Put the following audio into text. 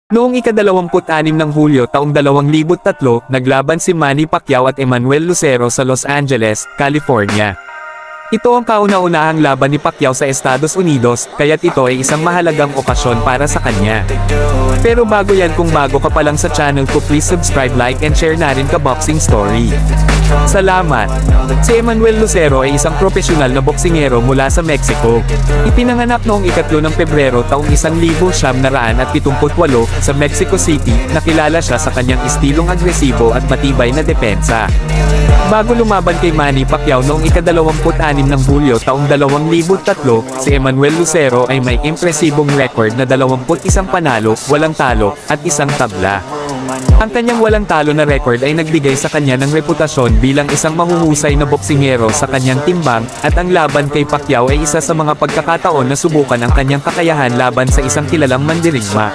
Noong ika-26 ng Hulyo taong 2003, naglaban si Manny Pacquiao at Emmanuel Lucero sa Los Angeles, California. Ito ang kauna-unahang laban ni Pacquiao sa Estados Unidos, kaya't ito ay isang mahalagang okasyon para sa kanya. Pero bago yan, kung bago ka pa lang sa channel ko, please subscribe, like and share na rin ka boxing story. Salamat! Si Emmanuel Lucero ay isang profesional na boksingero mula sa Mexico. Ipinanganak noong ika-3 ng Pebrero taong 1978 sa Mexico City. Nakilala siya sa kanyang istilong agresibo at matibay na depensa. Bago lumaban kay Manny Pacquiao noong ika-26 ng Hulyo taong 2003, si Emmanuel Lucero ay may impresibong record na 21 panalo, walang talo, at isang tabla. Ang kanyang walang talo na record ay nagbigay sa kanya ng reputasyon bilang isang mahuhusay na boksingero sa kanyang timbang, at ang laban kay Pacquiao ay isa sa mga pagkakataon na subukan ang kanyang kakayahan laban sa isang kilalang mandirigma.